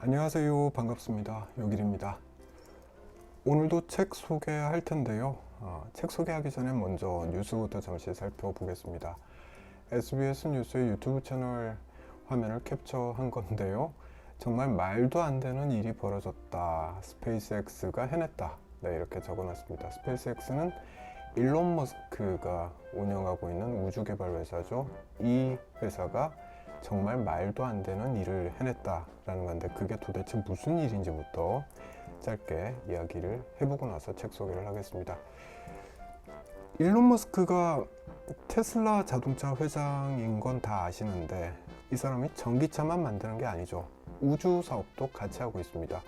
안녕하세요. 반갑습니다. 요길입니다. 오늘도 책 소개할 텐데요. 책 소개하기 전에 먼저 뉴스부터 잠시 살펴보겠습니다. SBS 뉴스의 유튜브 채널 화면을 캡처한 건데요. 정말 말도 안 되는 일이 벌어졌다. 스페이스X가 해냈다. 네, 이렇게 적어놨습니다. 스페이스X는 일론 머스크가 운영하고 있는 우주개발 회사죠. 이 회사가 정말 말도 안 되는 일을 해냈다라는 건데, 그게 도대체 무슨 일인지부터 짧게 이야기를 해보고 나서 책 소개를 하겠습니다. 일론 머스크가 테슬라 자동차 회장인 건 다 아시는데, 이 사람이 전기차만 만드는 게 아니죠. 우주 사업도 같이 하고 있습니다.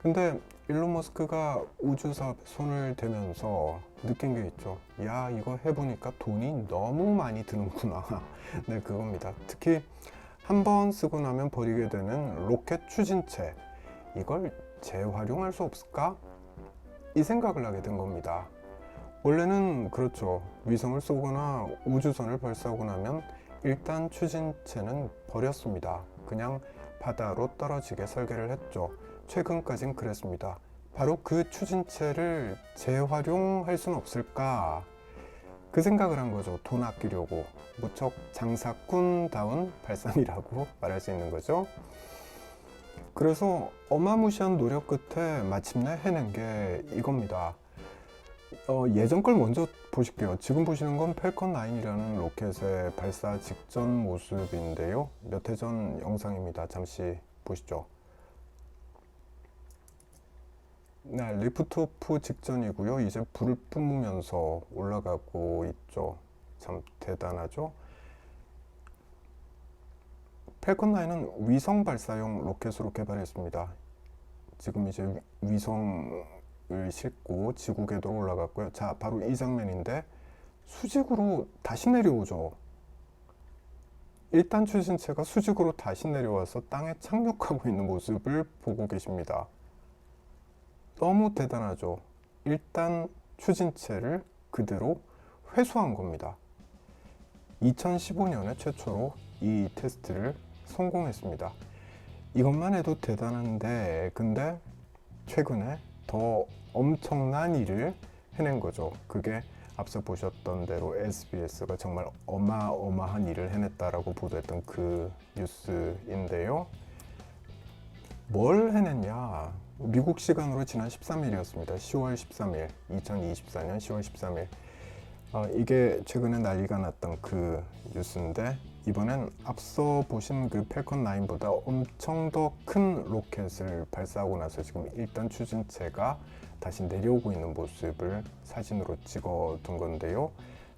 근데 일론 머스크가 우주 사업에 손을 대면서 느낀 게 있죠. 야, 이거 해보니까 돈이 너무 많이 드는구나. 네, 그겁니다. 특히 한 번 쓰고 나면 버리게 되는 로켓 추진체, 이걸 재활용할 수 없을까? 이 생각을 하게 된 겁니다. 원래는 그렇죠. 위성을 쏘거나 우주선을 발사하고 나면 일단 추진체는 버렸습니다. 그냥 바다로 떨어지게 설계를 했죠. 최근까진 그랬습니다. 바로 그 추진체를 재활용할 수는 없을까? 그 생각을 한 거죠. 돈 아끼려고. 무척 장사꾼다운 발상이라고 말할 수 있는 거죠. 그래서 어마무시한 노력 끝에 마침내 해낸 게 이겁니다. 예전 걸 먼저 보실게요. 지금 보시는 건 팰컨 9이라는 로켓의 발사 직전 모습인데요. 몇 해 전 영상입니다. 잠시 보시죠. 네, 리프트오프 직전이고요. 이제 불을 뿜으면서 올라가고 있죠. 참 대단하죠. 팰컨 9은 위성 발사용 로켓으로 개발했습니다. 지금 이제 위성을 싣고 지구 궤도로 올라갔고요. 자, 바로 이 장면인데 수직으로 다시 내려오죠. 일단 추진체가 수직으로 다시 내려와서 땅에 착륙하고 있는 모습을 보고 계십니다. 너무 대단하죠. 일단 추진체를 그대로 회수한 겁니다. 2015년에 최초로 이 테스트를 성공했습니다. 이것만 해도 대단한데, 근데 최근에 더 엄청난 일을 해낸 거죠. 그게 앞서 보셨던 대로 SBS가 정말 어마어마한 일을 해냈다라고 보도했던 그 뉴스인데요. 뭘 해냈냐? 미국 시간으로 지난 13일이었습니다. 10월 13일, 2024년 10월 13일. 이게 최근에 난리가 났던 그 뉴스인데, 이번엔 앞서 보신 그 팰컨 9보다 엄청 더 큰 로켓을 발사하고 나서 지금 일단 추진체가 다시 내려오고 있는 모습을 사진으로 찍어둔 건데요.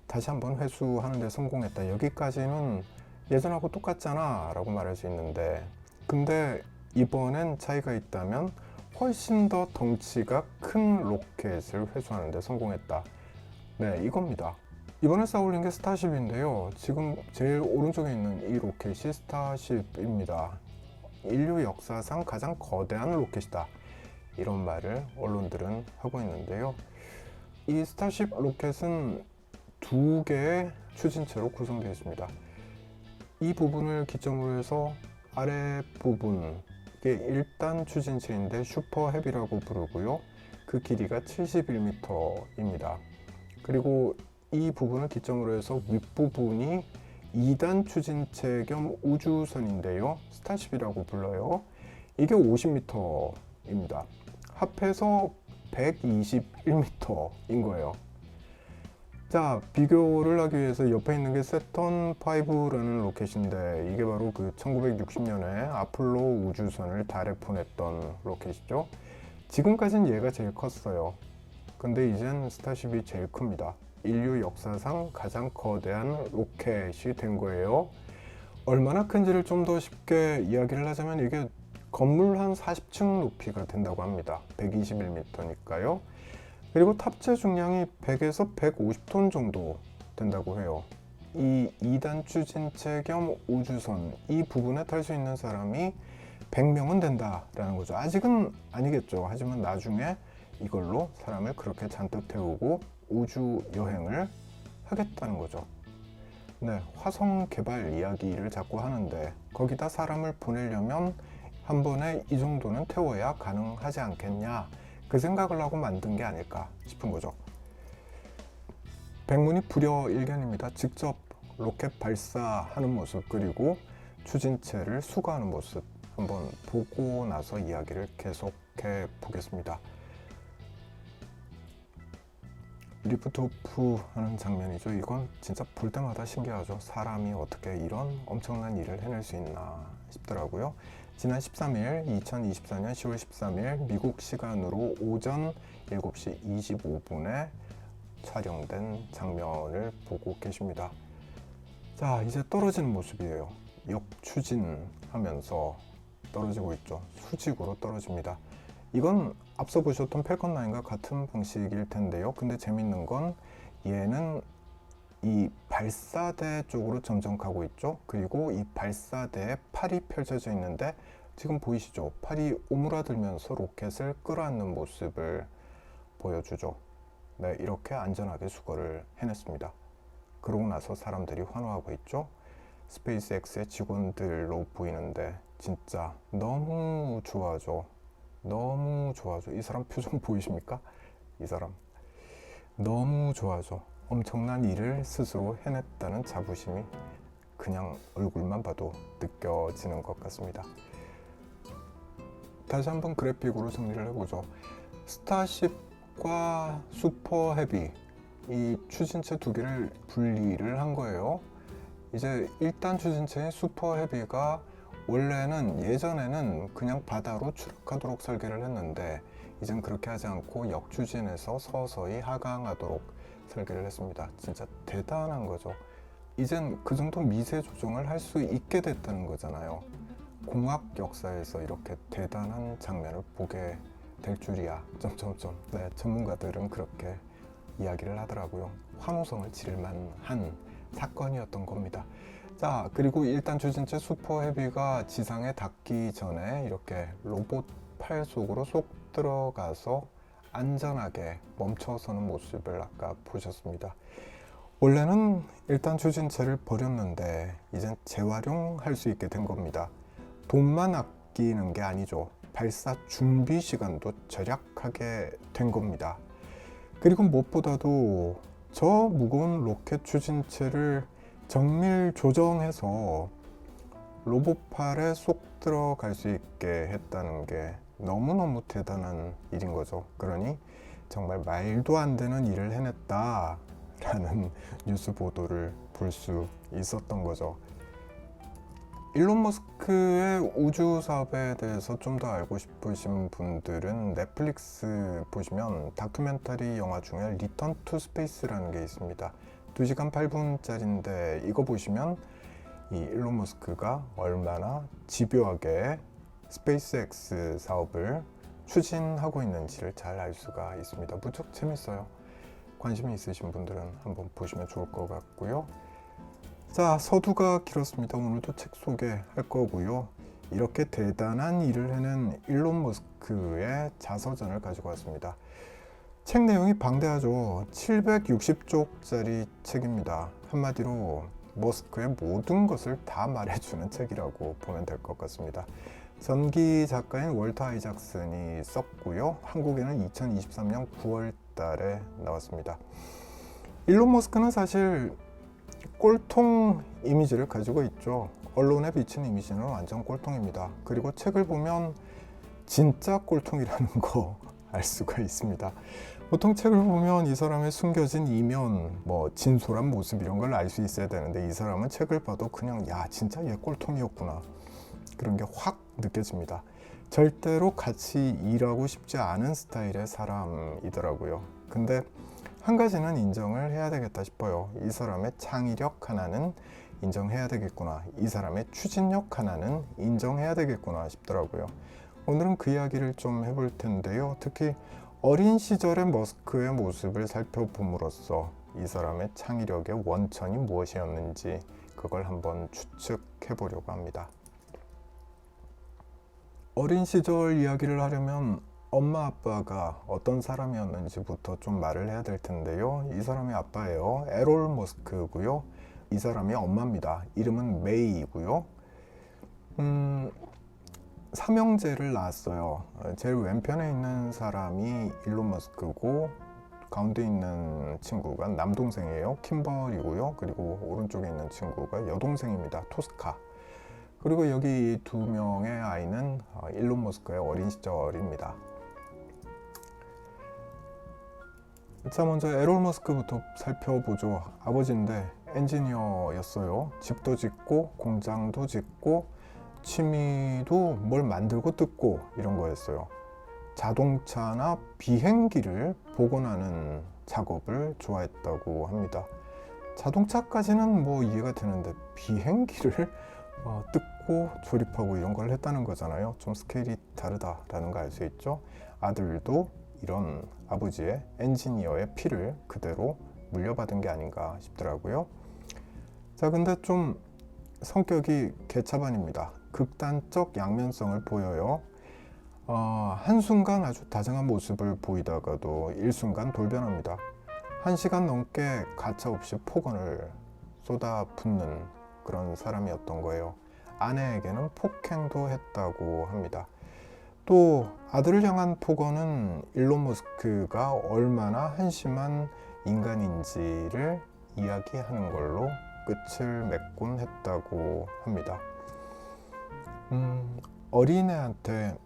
다시 한번 회수하는 데 성공했다. 여기까지는 예전하고 똑같잖아 라고 말할 수 있는데, 근데 이번엔 차이가 있다면 훨씬 더 덩치가 큰 로켓을 회수하는 데 성공했다. 네, 이겁니다. 이번에 쌓아올린 게 스타쉽인데요. 지금 제일 오른쪽에 있는 이 로켓이 스타쉽입니다. 인류 역사상 가장 거대한 로켓이다. 이런 말을 언론들은 하고 있는데요. 이 스타쉽 로켓은 두 개의 추진체로 구성되어 있습니다. 이 부분을 기점으로 해서 아래 부분, 이게 1단 추진체인데 슈퍼 헤비라고 부르고요. 그 길이가 71m입니다. 그리고 이 부분을 기점으로 해서 윗부분이 2단 추진체 겸 우주선인데요. 스타쉽이라고 불러요. 이게 50m입니다. 합해서 121m인 거예요. 자, 비교를 하기 위해서 옆에 있는 게 세턴 5라는 로켓인데, 이게 바로 그 1960년에 아폴로 우주선을 달에 보냈던 로켓이죠. 지금까지는 얘가 제일 컸어요. 근데 이젠 스타쉽이 제일 큽니다. 인류 역사상 가장 거대한 로켓이 된 거예요. 얼마나 큰지를 좀 더 쉽게 이야기를 하자면, 이게 건물 한 40층 높이가 된다고 합니다. 121m니까요. 그리고 탑재 중량이 100에서 150톤 정도 된다고 해요. 이 2단 추진체 겸 우주선, 이 부분에 탈 수 있는 사람이 100명은 된다라는 거죠. 아직은 아니겠죠. 하지만 나중에 이걸로 사람을 그렇게 잔뜩 태우고 우주 여행을 하겠다는 거죠. 네, 화성 개발 이야기를 자꾸 하는데, 거기다 사람을 보내려면 한 번에 이 정도는 태워야 가능하지 않겠냐, 그 생각을 하고 만든 게 아닐까 싶은 거죠. 백문이 불여일견입니다. 직접 로켓 발사하는 모습, 그리고 추진체를 수거하는 모습 한번 보고 나서 이야기를 계속해 보겠습니다. 리프트오프 하는 장면이죠. 이건 진짜 볼 때마다 신기하죠. 사람이 어떻게 이런 엄청난 일을 해낼 수 있나 싶더라고요. 지난 13일, 2024년 10월 13일 미국 시간으로 오전 7시 25분에 촬영된 장면을 보고 계십니다. 자, 이제 떨어지는 모습이에요. 역추진하면서 떨어지고 있죠. 수직으로 떨어집니다. 이건 앞서 보셨던 팰컨 9과 같은 방식일 텐데요. 근데 재밌는 건 얘는 이 발사대 쪽으로 점점 가고 있죠. 그리고 이 발사대에 팔이 펼쳐져 있는데 지금 보이시죠? 팔이 오므라들면서 로켓을 끌어안는 모습을 보여주죠. 네, 이렇게 안전하게 수거를 해냈습니다. 그러고 나서 사람들이 환호하고 있죠. 스페이스X의 직원들로 보이는데 진짜 너무 좋아하죠. 너무 좋아하죠. 이 사람 표정 보이십니까? 이 사람 너무 좋아하죠. 엄청난 일을 스스로 해냈다는 자부심이 그냥 얼굴만 봐도 느껴지는 것 같습니다. 다시 한번 그래픽으로 정리를 해보죠. 스타쉽과 슈퍼 헤비, 이 추진체 두 개를 분리를 한 거예요. 이제 1단 추진체인 슈퍼 헤비가 원래는 예전에는 그냥 바다로 추락하도록 설계를 했는데 이젠 그렇게 하지 않고 역추진해서 서서히 하강하도록 설계를 했습니다. 진짜 대단한 거죠. 이젠 그 정도 미세 조정을 할 수 있게 됐다는 거잖아요. 공학 역사에서 이렇게 대단한 장면을 보게 될 줄이야. 점점점. 네, 전문가들은 그렇게 이야기를 하더라고요. 환호성을 지를 만한 사건이었던 겁니다. 자, 그리고 일단 추진체 슈퍼 헤비가 지상에 닿기 전에 이렇게 로봇 팔 속으로 쏙 들어가서 안전하게 멈춰서는 모습을 아까 보셨습니다. 원래는 일단 추진체를 버렸는데 이젠 재활용할 수 있게 된 겁니다. 돈만 아끼는 게 아니죠. 발사 준비 시간도 절약하게 된 겁니다. 그리고 무엇보다도 저 무거운 로켓 추진체를 정밀 조정해서 로봇팔에 쏙 들어갈 수 있게 했다는 게 너무너무 대단한 일인 거죠. 그러니 정말 말도 안 되는 일을 해냈다라는 뉴스 보도를 볼 수 있었던 거죠. 일론 머스크의 우주 사업에 대해서 좀 더 알고 싶으신 분들은 넷플릭스 보시면 다큐멘터리 영화 중에 리턴 투 스페이스라는 게 있습니다. 2시간 8분짜리인데 이거 보시면 이 일론 머스크가 얼마나 집요하게 스페이스X 사업을 추진하고 있는지를 잘 알 수가 있습니다. 무척 재밌어요. 관심이 있으신 분들은 한번 보시면 좋을 것 같고요. 자, 서두가 길었습니다. 오늘도 책 소개할 거고요. 이렇게 대단한 일을 해낸 일론 머스크의 자서전을 가지고 왔습니다. 책 내용이 방대하죠. 760쪽짜리 책입니다. 한마디로 머스크의 모든 것을 다 말해주는 책이라고 보면 될 것 같습니다. 전기 작가인 월터 아이작슨이 썼고요. 한국에는 2023년 9월 달에 나왔습니다. 일론 머스크는 사실 꼴통 이미지를 가지고 있죠. 언론에 비치는 이미지는 완전 꼴통입니다. 그리고 책을 보면 진짜 꼴통이라는 거 알 수가 있습니다. 보통 책을 보면 이 사람의 숨겨진 이면, 진솔한 모습 이런 걸 알 수 있어야 되는데 이 사람은 책을 봐도 그냥 야, 진짜 얘 꼴통이었구나, 그런 게 확 느껴집니다. 절대로 같이 일하고 싶지 않은 스타일의 사람이더라고요. 근데 한 가지는 인정을 해야 되겠다 싶어요. 이 사람의 창의력 하나는 인정해야 되겠구나, 이 사람의 추진력 하나는 인정해야 되겠구나 싶더라고요. 오늘은 그 이야기를 좀 해볼 텐데요. 특히 어린 시절의 머스크의 모습을 살펴봄으로써 이 사람의 창의력의 원천이 무엇이었는지 그걸 한번 추측해 보려고 합니다. 어린 시절 이야기를 하려면 엄마 아빠가 어떤 사람이었는지부터 좀 말을 해야 될 텐데요. 이 사람의 아빠예요. 에롤 머스크고요. 이 사람이 엄마입니다. 이름은 메이이고요. 삼형제를 낳았어요. 제일 왼편에 있는 사람이 일론 머스크고 가운데 있는 친구가 남동생이에요. 킴벌이고요. 그리고 오른쪽에 있는 친구가 여동생입니다. 토스카. 그리고 여기 두 명의 아이는 일론 머스크의 어린 시절입니다. 자, 먼저 에론 머스크부터 살펴보죠. 아버지인데 엔지니어였어요. 집도 짓고 공장도 짓고 취미도 뭘 만들고 뜯고 이런 거였어요. 자동차나 비행기를 복원하는 작업을 좋아했다고 합니다. 자동차까지는 뭐 이해가 되는데 비행기를 뜯고 조립하고 이런 걸 했다는 거잖아요. 좀 스케일이 다르다라는 거 알 수 있죠. 아들도 이런 아버지의 엔지니어의 피를 그대로 물려받은 게 아닌가 싶더라고요. 자, 근데 좀 성격이 개차반입니다. 극단적 양면성을 보여요. 한순간 아주 다정한 모습을 보이다가도 일순간 돌변합니다. 1시간 넘게 가차없이 폭언을 쏟아붓는 그런 사람이었던 거예요. 아내에게는 폭행도 했다고 합니다. 또 아들을 향한 폭언은 일론 머스크가 얼마나 한심한 인간인지를 이야기하는 걸로 끝을 맺곤 했다고 합니다. 어린애한테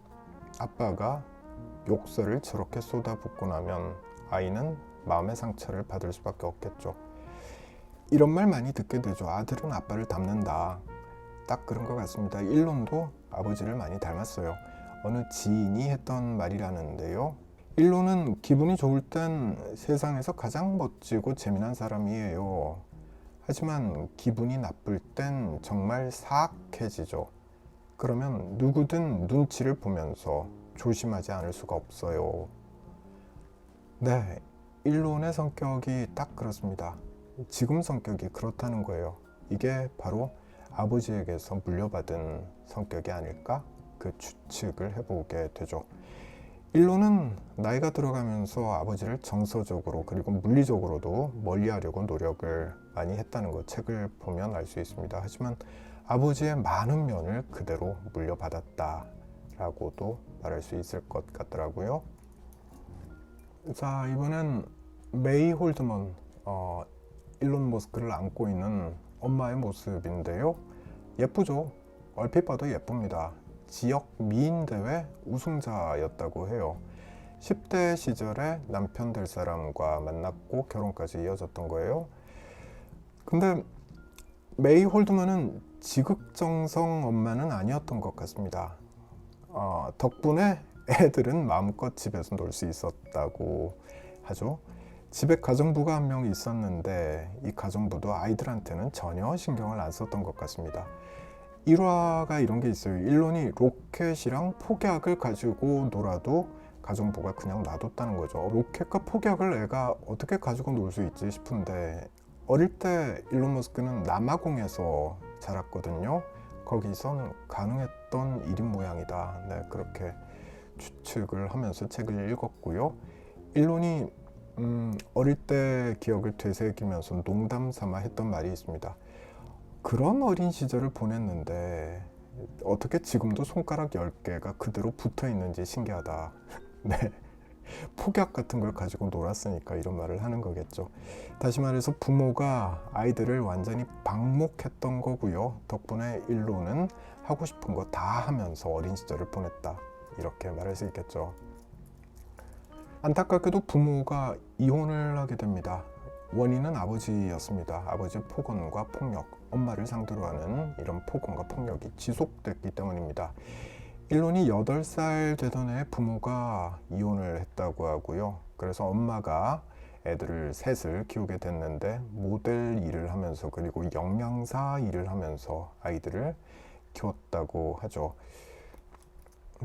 아빠가 욕설을 저렇게 쏟아붓고 나면 아이는 마음의 상처를 받을 수밖에 없겠죠. 이런 말 많이 듣게 되죠. 아들은 아빠를 닮는다. 딱 그런 것 같습니다. 일론도 아버지를 많이 닮았어요. 어느 지인이 했던 말이라는데요. 일론은 기분이 좋을 땐 세상에서 가장 멋지고 재미난 사람이에요. 하지만 기분이 나쁠 땐 정말 사악해지죠. 그러면 누구든 눈치를 보면서 조심하지 않을 수가 없어요. 네, 일론의 성격이 딱 그렇습니다. 지금 성격이 그렇다는 거예요. 이게 바로 아버지에게서 물려받은 성격이 아닐까? 그 추측을 해보게 되죠. 일론은 나이가 들어가면서 아버지를 정서적으로 그리고 물리적으로도 멀리하려고 노력을 많이 했다는 거 책을 보면 알 수 있습니다. 하지만 아버지의 많은 면을 그대로 물려받았다라고도 말할 수 있을 것 같더라고요. 자, 이번엔 메이 홀드먼, 일론 머스크를 안고 있는 엄마의 모습인데요. 예쁘죠? 얼핏 봐도 예쁩니다. 지역 미인대회 우승자였다고 해요. 10대 시절에 남편 될 사람과 만났고 결혼까지 이어졌던 거예요. 근데 메이 홀드먼은 지극정성 엄마는 아니었던 것 같습니다. 덕분에 애들은 마음껏 집에서 놀 수 있었다고 하죠. 집에 가정부가 한 명 있었는데 이 가정부도 아이들한테는 전혀 신경을 안 썼던 것 같습니다. 일화가 이런 게 있어요. 일론이 로켓이랑 폭약을 가지고 놀아도 가정부가 그냥 놔뒀다는 거죠. 로켓과 폭약을 애가 어떻게 가지고 놀 수 있지 싶은데 어릴 때 일론 머스크는 남아공에서 자랐거든요. 거기선 가능했던 일인 모양이다. 네, 그렇게 추측을 하면서 책을 읽었고요. 일론이 어릴 때 기억을 되새기면서 농담 삼아 했던 말이 있습니다. 그런 어린 시절을 보냈는데 어떻게 지금도 손가락 10개가 그대로 붙어 있는지 신기하다. 네, 폭약 같은 걸 가지고 놀았으니까 이런 말을 하는 거겠죠. 다시 말해서 부모가 아이들을 완전히 방목했던 거고요. 덕분에 일론은 하고 싶은 거 다 하면서 어린 시절을 보냈다. 이렇게 말할 수 있겠죠. 안타깝게도 부모가 이혼을 하게 됩니다. 원인은 아버지였습니다. 아버지 폭언과 폭력, 엄마를 상대로 하는 이런 폭언과 폭력이 지속됐기 때문입니다. 일론이 8살 되던 해 부모가 이혼을 했다고 하고요. 그래서 엄마가 애들을 셋을 키우게 됐는데 모델 일을 하면서 그리고 영양사 일을 하면서 아이들을 키웠다고 하죠.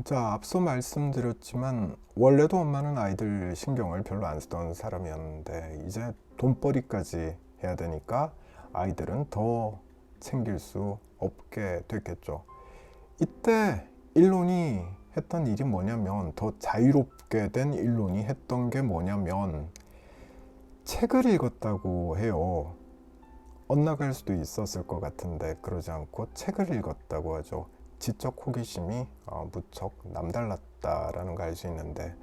자, 앞서 말씀드렸지만 원래도 엄마는 아이들 신경을 별로 안 쓰던 사람이었는데 이제 돈벌이까지 해야 되니까 아이들은 더 챙길 수 없게 됐겠죠. 이때 일론이 했던 일이 뭐냐면, 더 자유롭게 된 일론이 했던 게 뭐냐면 책을 읽었다고 해요. 엇나갈 수도 있었을 것 같은데 그러지 않고 책을 읽었다고 하죠. 지적 호기심이 무척 남달랐다라는 걸 알 수 있는데,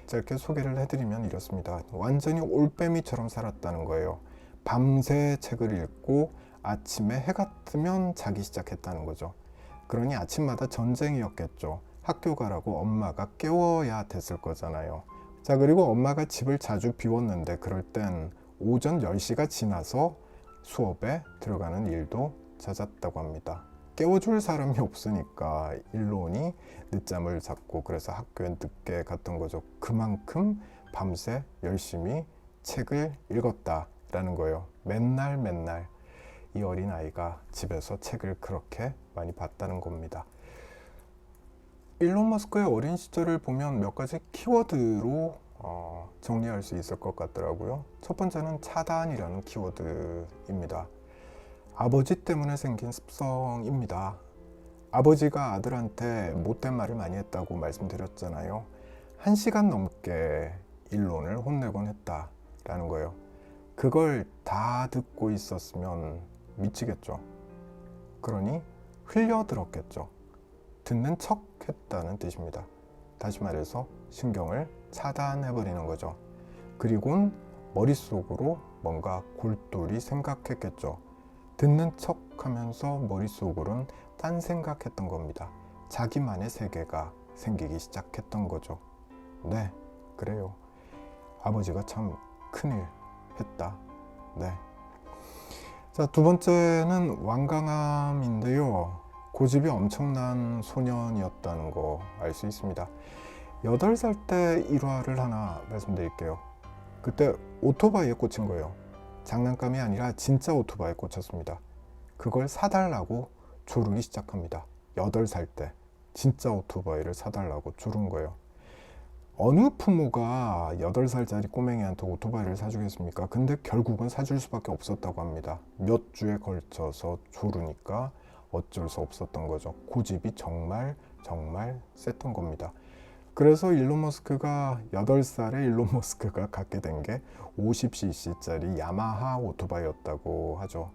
짧게 소개를 해드리면 이렇습니다. 완전히 올빼미처럼 살았다는 거예요. 밤새 책을 읽고 아침에 해가 뜨면 자기 시작했다는 거죠. 그러니 아침마다 전쟁이었겠죠. 학교 가라고 엄마가 깨워야 됐을 거잖아요. 자, 그리고 엄마가 집을 자주 비웠는데 그럴 땐 오전 10시가 지나서 수업에 들어가는 일도 잦았다고 합니다. 깨워줄 사람이 없으니까 일론이 늦잠을 잤고, 그래서 학교에 늦게 갔던 거죠. 그만큼 밤새 열심히 책을 읽었다라는 거예요. 맨날 이 어린아이가 집에서 책을 그렇게 많이 봤다는 겁니다. 일론 머스크의 어린 시절을 보면 몇 가지 키워드로 정리할 수 있을 것 같더라고요. 첫 번째는 차단이라는 키워드입니다. 아버지 때문에 생긴 습성입니다. 아버지가 아들한테 못된 말을 많이 했다고 말씀드렸잖아요. 1시간 넘게 일론을 혼내곤 했다라는 거예요. 그걸 다 듣고 있었으면 미치겠죠. 그러니 흘려들었겠죠. 듣는 척 했다는 뜻입니다. 다시 말해서 신경을 차단해버리는 거죠. 그리고는 머릿속으로 뭔가 골똘히 생각했겠죠. 듣는 척 하면서 머릿속으로는 딴 생각했던 겁니다. 자기만의 세계가 생기기 시작했던 거죠. 네, 그래요. 아버지가 참 큰일 했다. 네. 자, 두 번째는 완강함인데요. 고집이 엄청난 소년이었다는 거 알 수 있습니다. 8살 때 일화를 하나 말씀드릴게요. 그때 오토바이에 꽂힌 거예요. 장난감이 아니라 진짜 오토바이에 꽂혔습니다. 그걸 사달라고 조르기 시작합니다. 8살 때 진짜 오토바이를 사달라고 조른 거예요. 어느 부모가 8살짜리 꼬맹이한테 오토바이를 사주겠습니까? 근데 결국은 사줄 수밖에 없었다고 합니다. 몇 주에 걸쳐서 조르니까 어쩔 수 없었던 거죠. 고집이 정말 셌던 겁니다. 그래서 일론 머스크가 8살에 일론 머스크가 갖게 된 게 50cc짜리 야마하 오토바이였다고 하죠.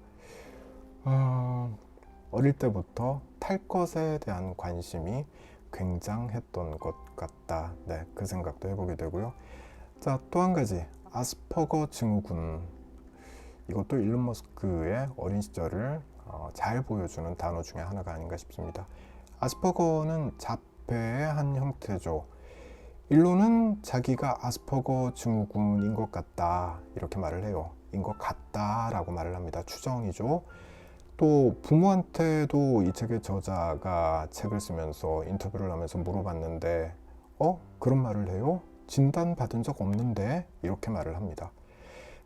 어릴 때부터 탈 것에 대한 관심이 굉장했던 것 같다. 네, 그 생각도 해보게 되고요. 자, 또 한 가지, 아스퍼거 증후군. 이것도 일론 머스크의 어린 시절을 잘 보여주는 단어 중에 하나가 아닌가 싶습니다. 아스퍼거는 자폐의 한 형태죠. 일론은 자기가 아스퍼거 증후군인 것 같다 이렇게 말을 해요. 인 것 같다라고 말을 합니다. 추정이죠. 또 부모한테도 이 책의 저자가 책을 쓰면서 인터뷰를 하면서 물어봤는데 그런 말을 해요? 진단받은 적 없는데? 이렇게 말을 합니다.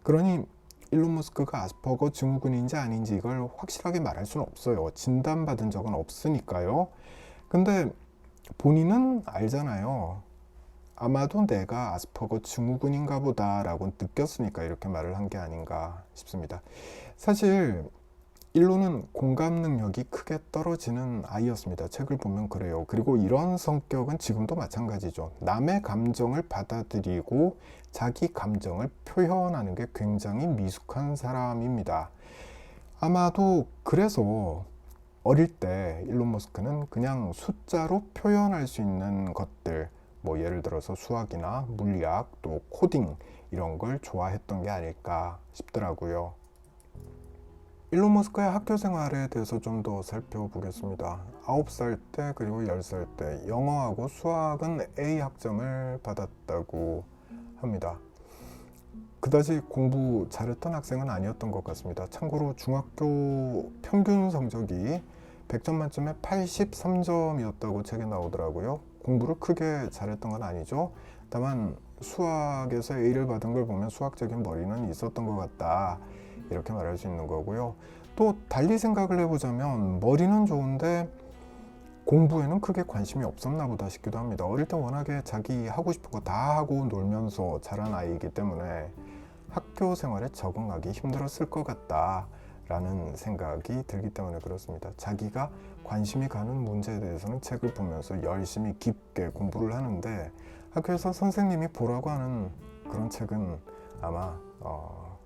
그러니 일론 머스크가 아스퍼거 증후군인지 아닌지 이걸 확실하게 말할 수는 없어요. 진단받은 적은 없으니까요. 근데 본인은 알잖아요. 아마도 내가 아스퍼거 증후군인가 보다라고 느꼈으니까 이렇게 말을 한 게 아닌가 싶습니다. 사실 일론은 공감 능력이 크게 떨어지는 아이였습니다. 책을 보면 그래요. 그리고 이런 성격은 지금도 마찬가지죠. 남의 감정을 받아들이고 자기 감정을 표현하는 게 굉장히 미숙한 사람입니다. 아마도 그래서 어릴 때 일론 머스크는 그냥 숫자로 표현할 수 있는 것들, 뭐 예를 들어서 수학이나 물리학, 또 코딩 이런 걸 좋아했던 게 아닐까 싶더라고요. 일론 머스크의 학교 생활에 대해서 좀 더 살펴보겠습니다. 9살 때 그리고 10살 때 영어하고 수학은 A 학점을 받았다고 합니다. 그다지 공부 잘했던 학생은 아니었던 것 같습니다. 참고로 중학교 평균 성적이 100점 만점에 83점이었다고 책에 나오더라고요. 공부를 크게 잘했던 건 아니죠. 다만 수학에서 A를 받은 걸 보면 수학적인 머리는 있었던 것 같다. 이렇게 말할 수 있는 거고요. 또 달리 생각을 해보자면 머리는 좋은데 공부에는 크게 관심이 없었나 보다 싶기도 합니다. 어릴 때 워낙에 자기 하고 싶은 거 다 하고 놀면서 자란 아이이기 때문에 학교 생활에 적응하기 힘들었을 것 같다라는 생각이 들기 때문에 그렇습니다. 자기가 관심이 가는 문제에 대해서는 책을 보면서 열심히 깊게 공부를 하는데 학교에서 선생님이 보라고 하는 그런 책은 아마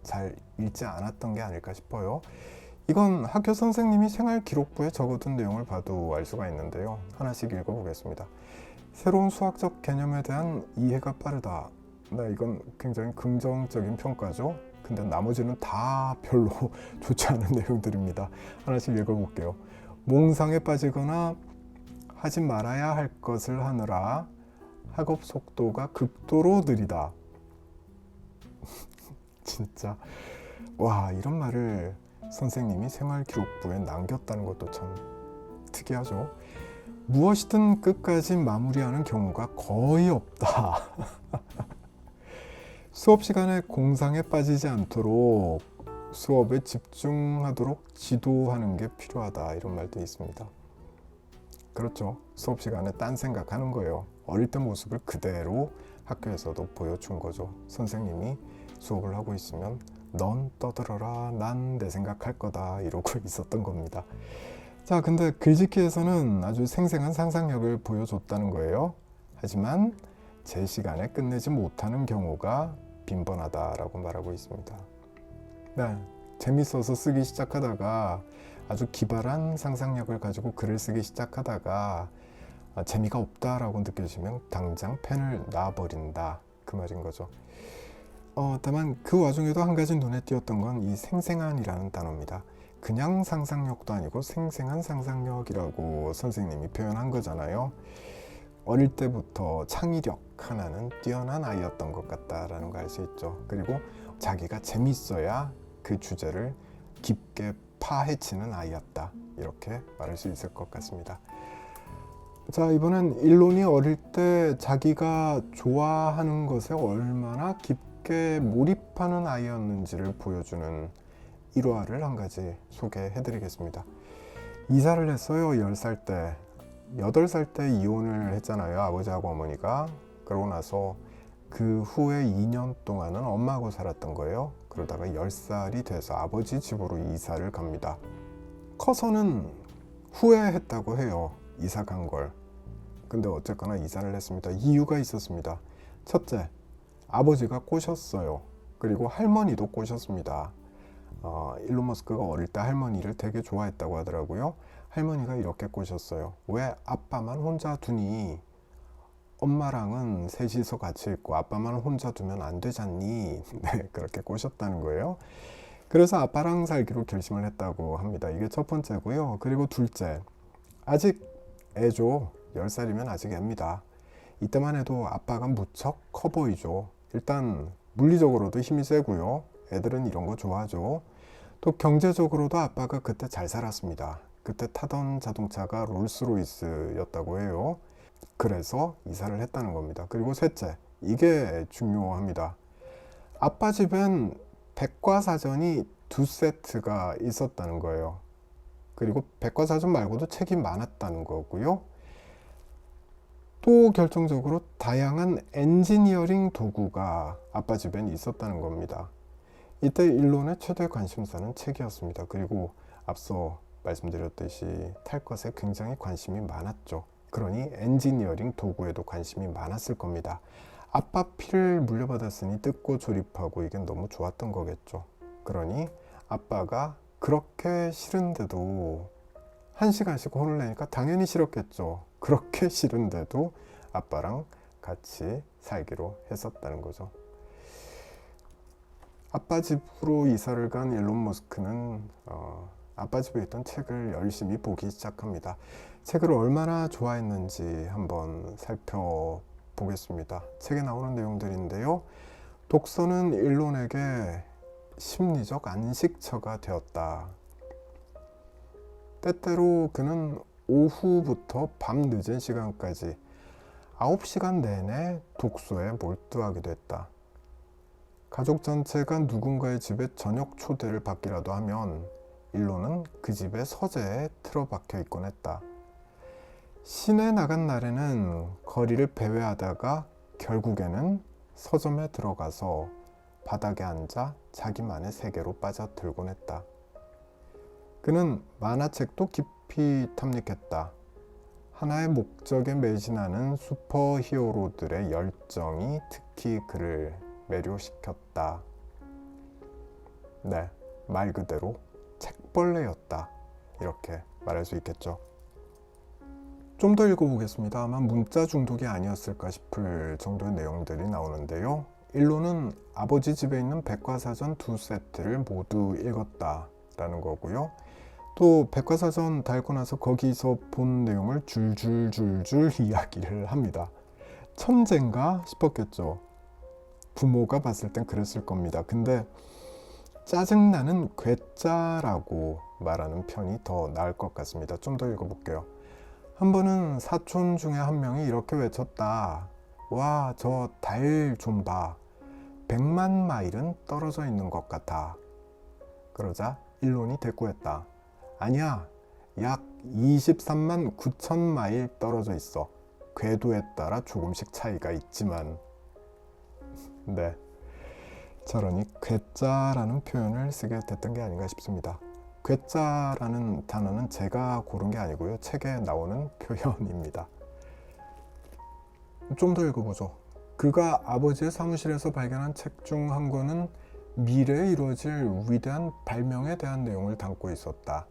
잘 읽지 않았던 게 아닐까 싶어요. 이건 학교 선생님이 생활 기록부에 적어둔 내용을 봐도 알 수가 있는데요. 하나씩 읽어보겠습니다. 새로운 수학적 개념에 대한 이해가 빠르다. 네, 이건 굉장히 긍정적인 평가죠. 근데 나머지는 다 별로 좋지 않은 내용들입니다. 하나씩 읽어볼게요. 몽상에 빠지거나 하지 말아야 할 것을 하느라 학업 속도가 극도로 느리다. 진짜 와, 이런 말을 선생님이 생활기록부에 남겼다는 것도 참 특이하죠. 무엇이든 끝까지 마무리하는 경우가 거의 없다. 수업 시간에 공상에 빠지지 않도록 수업에 집중하도록 지도하는 게 필요하다. 이런 말도 있습니다. 그렇죠. 수업 시간에 딴 생각하는 거예요. 어릴 때 모습을 그대로 학교에서도 보여준 거죠. 선생님이 수업을 하고 있으면 넌 떠들어라, 난 내 생각할 거다, 이러고 있었던 겁니다. 자, 근데 글짓기에서는 아주 생생한 상상력을 보여줬다는 거예요. 하지만 제 시간에 끝내지 못하는 경우가 빈번하다라고 말하고 있습니다. 네, 재밌어서 쓰기 시작하다가 아주 기발한 상상력을 가지고 글을 쓰기 시작하다가 재미가 없다라고 느껴지면 당장 펜을 놔버린다, 그 말인 거죠. 다만 그 와중에도 한 가지 눈에 띄었던 건 이 생생한이라는 단어입니다. 그냥 상상력도 아니고 생생한 상상력이라고 선생님이 표현한 거잖아요. 어릴 때부터 창의력 하나는 뛰어난 아이였던 것 같다라는 걸 알 수 있죠. 그리고 자기가 재밌어야 그 주제를 깊게 파헤치는 아이였다, 이렇게 말할 수 있을 것 같습니다. 자, 이번엔 일론이 어릴 때 자기가 좋아하는 것에 얼마나 깊게 몰입하는 아이였는지를 보여주는 일화를 한 가지 소개해 드리겠습니다. 이사를 했어요. 10살 때. 8살 때 이혼을 했잖아요, 아버지하고 어머니가. 그러고 나서 그 후에 2년 동안은 엄마하고 살았던 거예요. 그러다가 10살이 돼서 아버지 집으로 이사를 갑니다. 커서는 후회했다고 해요, 이사 간 걸. 근데 어쨌거나 이사를 했습니다. 이유가 있었습니다. 첫째, 아버지가 꼬셨어요. 그리고 할머니도 꼬셨습니다. 일론 머스크가 어릴 때 할머니를 되게 좋아했다고 하더라고요. 할머니가 이렇게 꼬셨어요. 왜 아빠만 혼자 두니? 엄마랑은 셋이서 같이 있고 아빠만 혼자 두면 안 되잖니? 네, 그렇게 꼬셨다는 거예요. 그래서 아빠랑 살기로 결심을 했다고 합니다. 이게 첫 번째고요. 그리고 둘째, 아직 애죠. 10살이면 아직 애입니다. 이때만 해도 아빠가 무척 커 보이죠. 일단 물리적으로도 힘이 세고요. 애들은 이런 거 좋아하죠. 또 경제적으로도 아빠가 그때 잘 살았습니다. 그때 타던 자동차가 롤스로이스였다고 해요. 그래서 이사를 했다는 겁니다. 그리고 셋째, 이게 중요합니다. 아빠 집엔 백과사전이 2세트가 있었다는 거예요. 그리고 백과사전 말고도 책이 많았다는 거고요. 또 결정적으로 다양한 엔지니어링 도구가 아빠 집엔 있었다는 겁니다. 이때 일론의 최대 관심사는 책이었습니다. 그리고 앞서 말씀드렸듯이 탈 것에 굉장히 관심이 많았죠. 그러니 엔지니어링 도구에도 관심이 많았을 겁니다. 아빠 피를 물려받았으니 뜯고 조립하고 이게 너무 좋았던 거겠죠. 그러니 아빠가 그렇게 싫은데도 1시간씩 혼을 내니까 당연히 싫었겠죠. 그렇게 싫은데도 아빠랑 같이 살기로 했었다는 거죠. 아빠 집으로 이사를 간 일론 머스크는 아빠 집에 있던 책을 열심히 보기 시작합니다. 책을 얼마나 좋아했는지 한번 살펴보겠습니다. 책에 나오는 내용들인데요. 독서는 일론에게 심리적 안식처가 되었다. 때때로 그는 오후부터 밤 늦은 시간까지 9시간 내내 독서에 몰두하기도 했다. 가족 전체가 누군가의 집에 저녁 초대를 받기라도 하면 일론은 그 집의 서재에 틀어박혀 있곤 했다. 시내 나간 날에는 거리를 배회하다가 결국에는 서점에 들어가서 바닥에 앉아 자기만의 세계로 빠져들곤 했다. 그는 만화책도 깊이 탐닉했다. 하나의 목적에 매진하는 슈퍼히어로들의 열정이 특히 그를 매료시켰다. 네, 말 그대로 책 책벌레였다. 이렇게 말할 수 있겠죠. 좀 더 읽어보겠습니다. 아마 문자 중독이 아니었을까 싶을 정도의 내용들이 나오는데요. 일로는 아버지 집에 있는 백과사전 2세트를 모두 읽었다라는 거고요. 또 백과사전 다 읽고 나서 거기서 본 내용을 줄줄줄줄 이야기를 합니다. 천재인가 싶었겠죠. 부모가 봤을 땐 그랬을 겁니다. 근데 짜증나는 괴짜라고 말하는 편이 더 나을 것 같습니다. 좀 더 읽어볼게요. 한 번은 사촌 중에 한 명이 이렇게 외쳤다. 와, 저 달 좀 봐. 100만 마일은 떨어져 있는 것 같아. 그러자 일론이 대꾸했다. 아니야, 약 23만 9천 마일 떨어져 있어. 궤도에 따라 조금씩 차이가 있지만. 네, 저러니 괴짜라는 표현을 쓰게 됐던 게 아닌가 싶습니다. 괴짜라는 단어는 제가 고른 게 아니고요. 책에 나오는 표현입니다. 좀 더 읽어보죠. 그가 아버지의 사무실에서 발견한 책 중 한 권은 미래에 이루어질 위대한 발명에 대한 내용을 담고 있었다.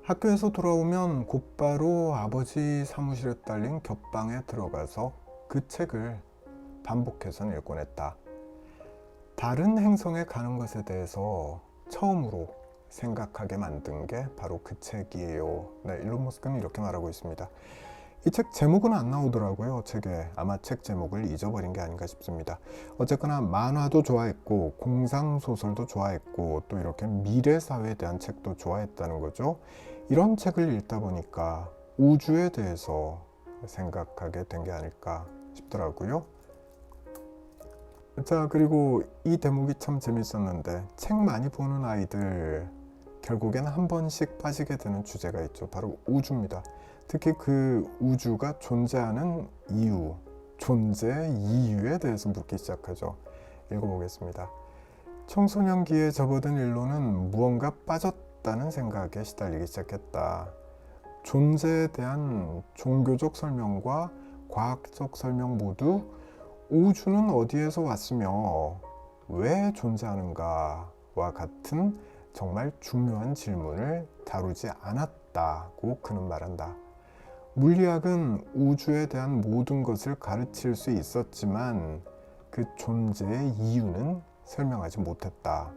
학교에서 돌아오면 곧바로 아버지 사무실에 딸린 겹방에 들어가서 그 책을 반복해서 읽곤 했다. 다른 행성에 가는 것에 대해서 처음으로 생각하게 만든 게 바로 그 책이에요. 네, 일론 머스크는 이렇게 말하고 있습니다. 이 책 제목은 안 나오더라고요. 책에 아마 책 제목을 잊어버린 게 아닌가 싶습니다. 어쨌거나 만화도 좋아했고 공상소설도 좋아했고 또 이렇게 미래사회에 대한 책도 좋아했다는 거죠. 이런 책을 읽다 보니까 우주에 대해서 생각하게 된 게 아닐까 싶더라고요. 자, 그리고 이 대목이 참 재밌었는데 책 많이 보는 아이들 결국엔 한 번씩 빠지게 되는 주제가 있죠. 바로 우주입니다. 특히 그 우주가 존재하는 이유, 존재 이유에 대해서 묻기 시작하죠. 읽어보겠습니다. 청소년기에 접어든 일론은 무언가 빠졌다는 생각에 시달리기 시작했다. 존재에 대한 종교적 설명과 과학적 설명 모두 우주는 어디에서 왔으며 왜 존재하는가와 같은 정말 중요한 질문을 다루지 않았다고 그는 말한다. 물리학은 우주에 대한 모든 것을 가르칠 수 있었지만 그 존재의 이유는 설명하지 못했다.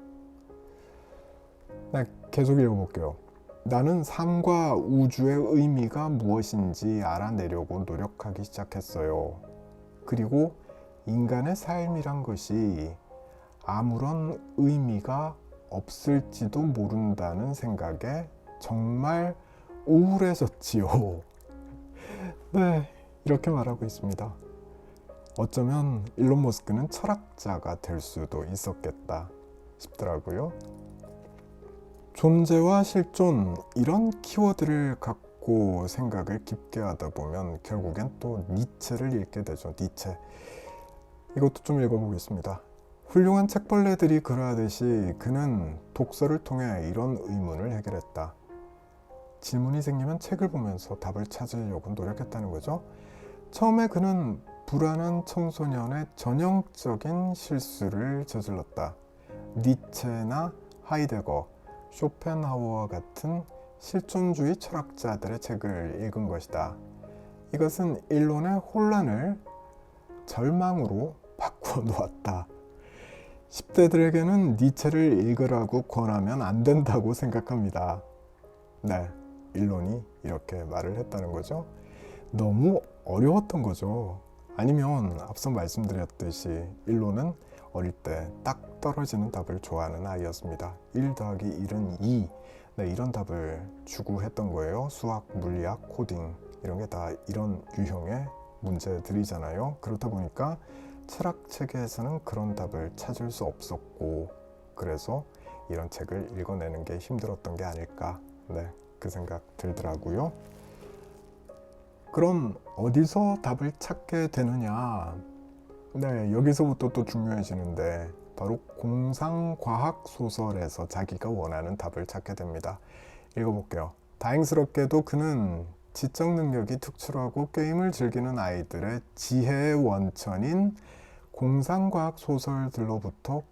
네, 계속 읽어볼게요. 나는 삶과 우주의 의미가 무엇인지 알아내려고 노력하기 시작했어요. 그리고 인간의 삶이란 것이 아무런 의미가 없을지도 모른다는 생각에 정말 우울해졌지요. 네, 이렇게 말하고 있습니다. 어쩌면 일론 머스크는 철학자가 될 수도 있었겠다 싶더라고요. 존재와 실존 이런 키워드를 갖고 생각을 깊게 하다 보면 결국엔 또 니체를 읽게 되죠. 니체. 이것도 좀 읽어보겠습니다. 훌륭한 책벌레들이 그러하듯이 그는 독서를 통해 이런 의문을 해결했다. 질문이 생기면 책을 보면서 답을 찾으려고 노력했다는 거죠. 처음에 그는 불안한 청소년의 전형적인 실수를 저질렀다. 니체나 하이데거, 쇼펜하우어와 같은 실존주의 철학자들의 책을 읽은 것이다. 이것은 일론의 혼란을 절망으로 바꾸어 놓았다. 10대들에게는 니체를 읽으라고 권하면 안 된다고 생각합니다. 네, 일론이 이렇게 말을 했다는 거죠. 너무 어려웠던 거죠. 아니면 앞서 말씀드렸듯이 일론은 어릴 때 딱 떨어지는 답을 좋아하는 아이였습니다. 1 더하기 1은 2. 네, 이런 답을 추구했던 거예요. 수학, 물리학, 코딩 이런 게 다 이런 유형의 문제들이잖아요. 그렇다 보니까 철학 책에서는 그런 답을 찾을 수 없었고 그래서 이런 책을 읽어내는 게 힘들었던 게 아닐까. 네, 그 생각 들더라고요. 그럼 어디서 답을 찾게 되느냐? 네, 여기서부터 또 중요해지는데 바로 공상과학 소설에서 자기가 원하는 답을 찾게 됩니다. 읽어볼게요. 다행스럽게도 그는 지적 능력이 특출하고 게임을 즐기는 아이들의 지혜의 원천인 공상과학 소설들로부터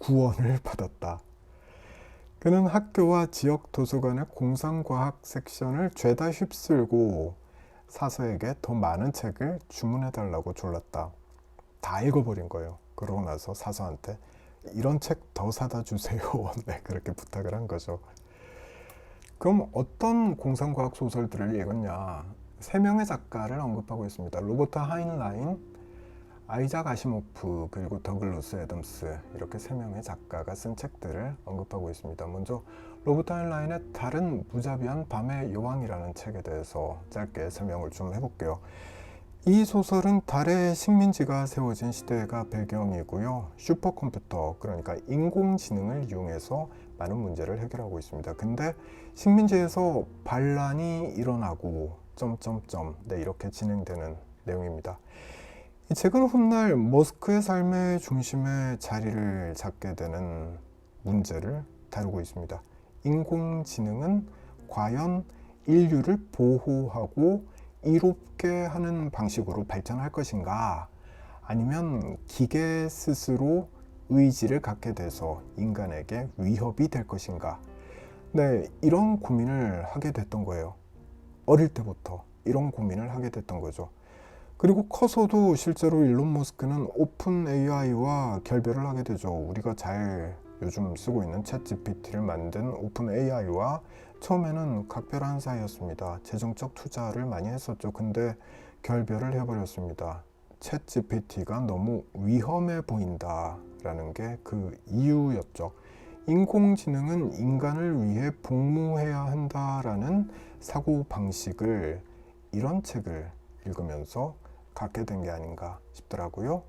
구원을 받았다. 그는 학교와 지역 도서관의 공상과학 섹션을 죄다 휩쓸고 사서에게 더 많은 책을 주문해달라고 졸랐다. 다 읽어버린 거예요. 그러고 나서 사서한테 이런 책 더 사다 주세요. 네, 그렇게 부탁을 한 거죠. 그럼 어떤 공상과학 소설들을 읽었냐? 세 명의 작가를 언급하고 있습니다. 로버트 하인라인, 아이작 아시모프, 그리고 더글러스 애덤스, 이렇게 세 명의 작가가 쓴 책들을 언급하고 있습니다. 먼저 로버트 하인라인의 다른 무자비한 밤의 여왕이라는 책에 대해서 짧게 설명을 좀 해볼게요. 이 소설은 달의 식민지가 세워진 시대가 배경이고요. 슈퍼컴퓨터, 그러니까 인공지능을 이용해서 많은 문제를 해결하고 있습니다. 근데 식민지에서 반란이 일어나고 네, 이렇게 진행되는 내용입니다. 이 책은 훗날 머스크의 삶의 중심에 자리를 잡게 되는 문제를 다루고 있습니다. 인공지능은 과연 인류를 보호하고 이롭게 하는 방식으로 발전할 것인가, 아니면 기계 스스로 의지를 갖게 돼서 인간에게 위협이 될 것인가. 네, 이런 고민을 하게 됐던 거예요. 어릴 때부터 이런 고민을 하게 됐던 거죠. 그리고 커서도 실제로 일론 머스크는 오픈 AI와 결별을 하게 되죠. 우리가 잘 요즘 쓰고 있는 챗 GPT를 만든 오픈 AI와 처음에는 각별한 사이였습니다. 재정적 투자를 많이 했었죠. 근데 결별을 해버렸습니다. 챗 GPT가 너무 위험해 보인다라는 게 그 이유였죠. 인공지능은 인간을 위해 복무해야 한다라는 사고방식을 이런 책을 읽으면서 갖게 된 게 아닌가 싶더라고요.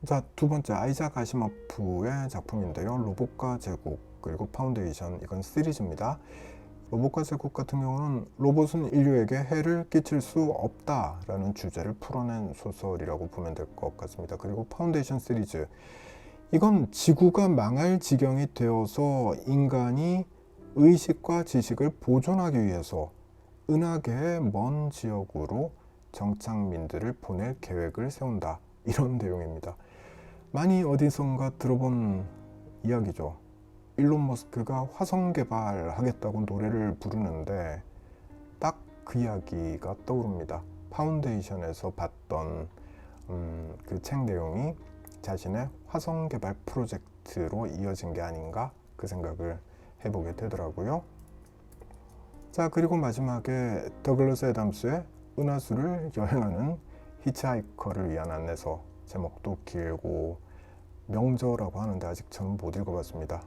자, 두 번째, 아이작 아시모프의 작품인데요. 로봇과 제국, 그리고 파운데이션, 이건 시리즈입니다. 로봇과 제국 같은 경우는 로봇은 인류에게 해를 끼칠 수 없다라는 주제를 풀어낸 소설이라고 보면 될 것 같습니다. 그리고 파운데이션 시리즈, 이건 지구가 망할 지경이 되어서 인간이 의식과 지식을 보존하기 위해서 은하계의 먼 지역으로 정착민들을 보낼 계획을 세운다, 이런 내용입니다. 많이 어디선가 들어본 이야기죠. 일론 머스크가 화성 개발하겠다고 노래를 부르는데 딱 그 이야기가 떠오릅니다. 파운데이션에서 봤던 그 책 내용이 자신의 화성 개발 프로젝트로 이어진 게 아닌가, 그 생각을 해보게 되더라고요. 자, 그리고 마지막에 더글러스 애덤스의 은하수를 여행하는 히치하이커를 위한 안내서, 제목도 길고 명저라고 하는데 아직 저는 못 읽어봤습니다.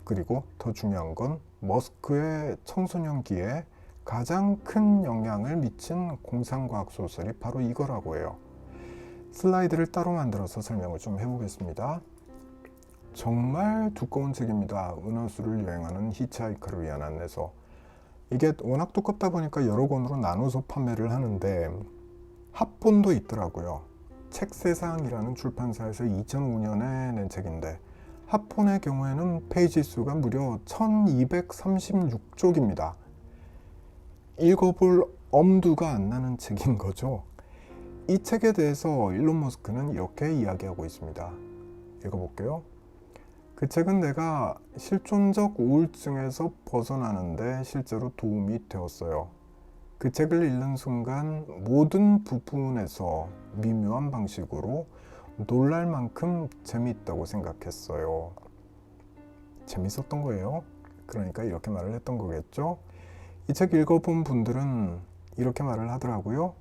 그리고 더 중요한 건 머스크의 청소년기에 가장 큰 영향을 미친 공상과학 소설이 바로 이거라고 해요. 슬라이드를 따로 만들어서 설명을 좀 해보겠습니다. 정말 두꺼운 책입니다. 은하수를 여행하는 히치하이커를 위한 안내서. 이게 워낙 두껍다 보니까 여러 권으로 나눠서 판매를 하는데 합본도 있더라고요. 책세상이라는 출판사에서 2005년에 낸 책인데 합본의 경우에는 페이지 수가 무려 1236쪽입니다. 읽어볼 엄두가 안 나는 책인 거죠. 이 책에 대해서 일론 머스크는 이렇게 이야기하고 있습니다. 읽어볼게요. 그 책은 내가 실존적 우울증에서 벗어나는데 실제로 도움이 되었어요. 그 책을 읽는 순간 모든 부분에서 미묘한 방식으로 놀랄 만큼 재미있다고 생각했어요. 재밌었던 거예요. 그러니까 이렇게 말을 했던 거겠죠. 이 책 읽어본 분들은 이렇게 말을 하더라고요.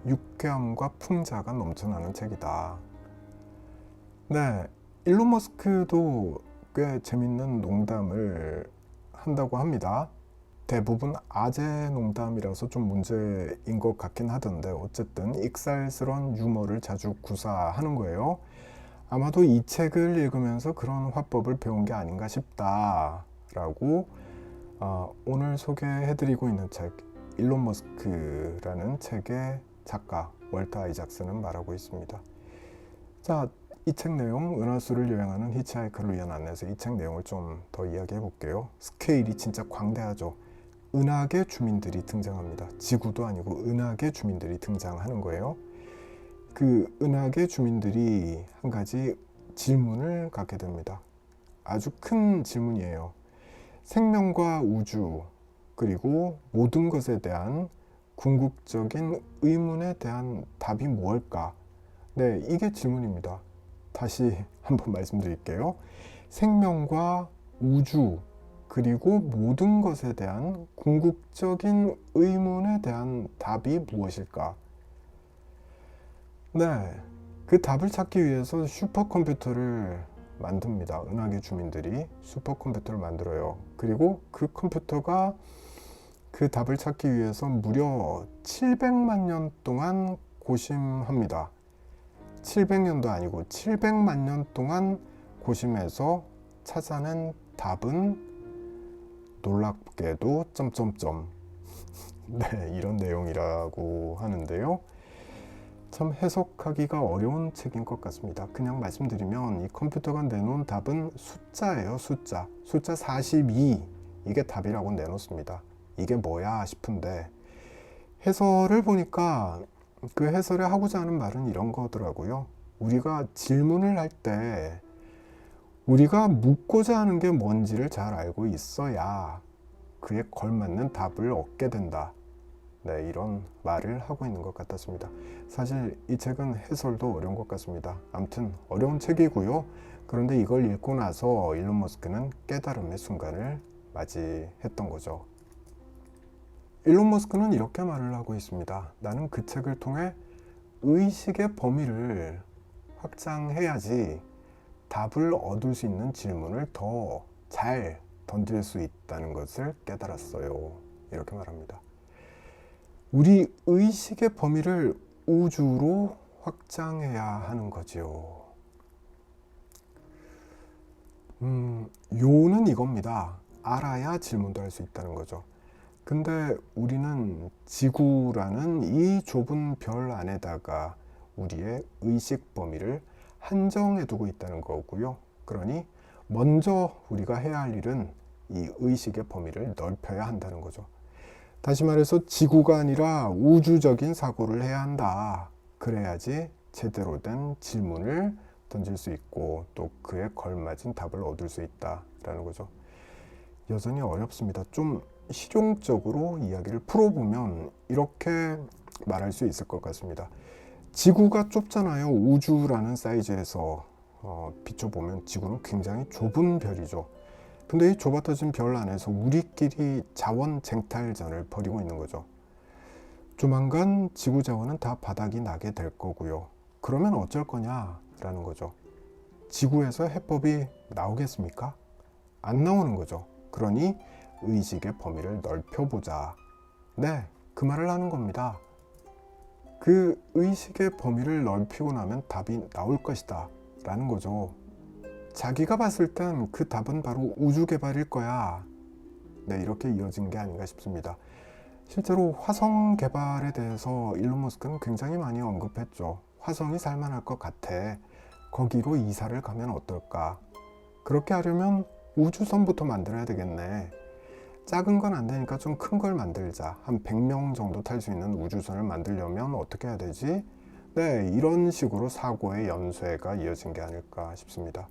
유쾌함과 풍자가 넘쳐나는 책이다. 네, 일론 머스크도 꽤 재밌는 농담을 한다고 합니다. 대부분 아재 농담이라서 좀 문제인 것 같긴 하던데 어쨌든 익살스러운 유머를 자주 구사하는 거예요. 아마도 이 책을 읽으면서 그런 화법을 배운 게 아닌가 싶다라고 오늘 소개해드리고 있는 책 일론 머스크라는 책의 작가 월터 아이작슨은 말하고 있습니다. 자, 이 책 내용, 은하수를 여행하는 히치하이커를 위한 안내서, 이 책 내용을 좀 더 이야기해 볼게요. 스케일이 진짜 광대하죠. 은하계 주민들이 등장합니다. 지구도 아니고 은하계 주민들이 등장하는 거예요. 그 은하계 주민들이 한 가지 질문을 갖게 됩니다. 아주 큰 질문이에요. 생명과 우주, 그리고 모든 것에 대한 궁극적인 의문에 대한 답이 무엇일까? 네, 이게 질문입니다. 다시 한번 말씀드릴게요. 생명과 우주, 그리고 모든 것에 대한 궁극적인 의문에 대한 답이 무엇일까? 네, 그 답을 찾기 위해서 슈퍼컴퓨터를 만듭니다. 은하계 주민들이 슈퍼컴퓨터를 만들어요. 그리고 그 컴퓨터가 그 답을 찾기 위해서 무려 700만 년 동안 고심합니다. 700년도 아니고 700만 년 동안 고심해서 찾아낸 답은 놀랍게도 점점점 네, 이런 내용이라고 하는데요. 참 해석하기가 어려운 책인 것 같습니다. 그냥 말씀드리면 이 컴퓨터가 내놓은 답은 숫자예요. 숫자 42, 이게 답이라고 내놓습니다. 이게 뭐야 싶은데 해설을 보니까 그 해설에 하고자 하는 말은 이런 거더라고요. 우리가 질문을 할 때 우리가 묻고자 하는 게 뭔지를 잘 알고 있어야 그에 걸맞는 답을 얻게 된다. 네, 이런 말을 하고 있는 것 같았습니다. 사실 이 책은 해설도 어려운 것 같습니다. 아무튼 어려운 책이고요. 그런데 이걸 읽고 나서 일론 머스크는 깨달음의 순간을 맞이했던 거죠. 일론 머스크는 이렇게 말을 하고 있습니다. 나는 그 책을 통해 의식의 범위를 확장해야지 답을 얻을 수 있는 질문을 더 잘 던질 수 있다는 것을 깨달았어요. 이렇게 말합니다. 우리 의식의 범위를 우주로 확장해야 하는 거지요. 요는 이겁니다. 알아야 질문도 할 수 있다는 거죠. 근데 우리는 지구라는 이 좁은 별 안에다가 우리의 의식 범위를 한정해 두고 있다는 거고요. 그러니 먼저 우리가 해야 할 일은 이 의식의 범위를 넓혀야 한다는 거죠. 다시 말해서 지구가 아니라 우주적인 사고를 해야 한다. 그래야지 제대로 된 질문을 던질 수 있고 또 그에 걸맞은 답을 얻을 수 있다라는 거죠. 여전히 어렵습니다. 좀 실용적으로 이야기를 풀어보면 이렇게 말할 수 있을 것 같습니다. 지구가 좁잖아요. 우주라는 사이즈에서 비춰보면 지구는 굉장히 좁은 별이죠. 근데 이 좁아터진 별 안에서 우리끼리 자원 쟁탈전을 벌이고 있는 거죠. 조만간 지구 자원은 다 바닥이 나게 될 거고요. 그러면 어쩔 거냐라는 거죠. 지구에서 해법이 나오겠습니까? 안 나오는 거죠. 그러니 의식의 범위를 넓혀보자. 네, 그 말을 하는 겁니다. 그 의식의 범위를 넓히고 나면 답이 나올 것이다 라는 거죠. 자기가 봤을 땐 그 답은 바로 우주 개발일 거야. 네, 이렇게 이어진 게 아닌가 싶습니다. 실제로 화성 개발에 대해서 일론 머스크는 굉장히 많이 언급했죠. 화성이 살만할 것 같아. 거기로 이사를 가면 어떨까? 그렇게 하려면 우주선부터 만들어야 되겠네. 작은 건 안 되니까 좀 큰 걸 만들자. 한 100명 정도 탈 수 있는 우주선을 만들려면 어떻게 해야 되지? 네, 이런 식으로 사고의 연쇄가 이어진 게 아닐까 싶습니다.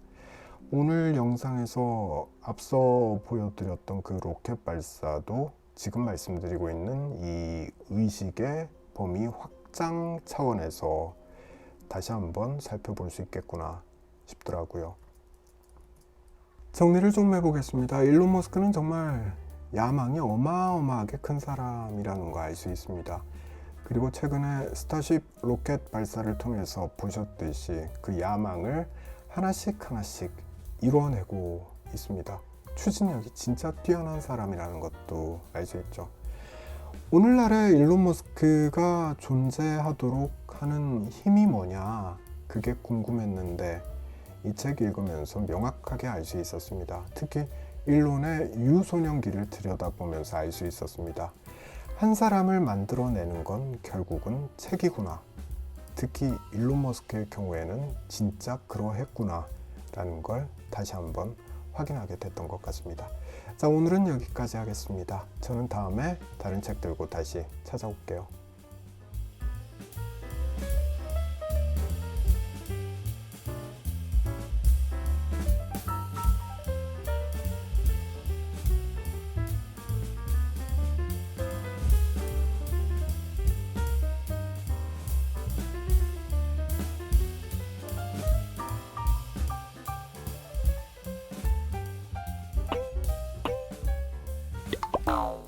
오늘 영상에서 앞서 보여드렸던 그 로켓 발사도 지금 말씀드리고 있는 이 의식의 범위 확장 차원에서 다시 한번 살펴볼 수 있겠구나 싶더라고요. 정리를 좀 해보겠습니다. 일론 머스크는 정말 야망이 어마어마하게 큰 사람이라는 거 알 수 있습니다. 그리고 최근에 스타쉽 로켓 발사를 통해서 보셨듯이 그 야망을 하나씩 이루어내고 있습니다. 추진력이 진짜 뛰어난 사람이라는 것도 알 수 있죠. 오늘날의 일론 머스크가 존재하도록 하는 힘이 뭐냐, 그게 궁금했는데 이 책 읽으면서 명확하게 알 수 있었습니다. 특히 일론의 유소년기를 들여다보면서 알 수 있었습니다. 한 사람을 만들어내는 건 결국은 책이구나. 특히 일론 머스크의 경우에는 진짜 그러했구나 라는 걸 다시 한번 확인하게 됐던 것 같습니다. 자, 오늘은 여기까지 하겠습니다. 저는 다음에 다른 책 들고 다시 찾아올게요. Wow.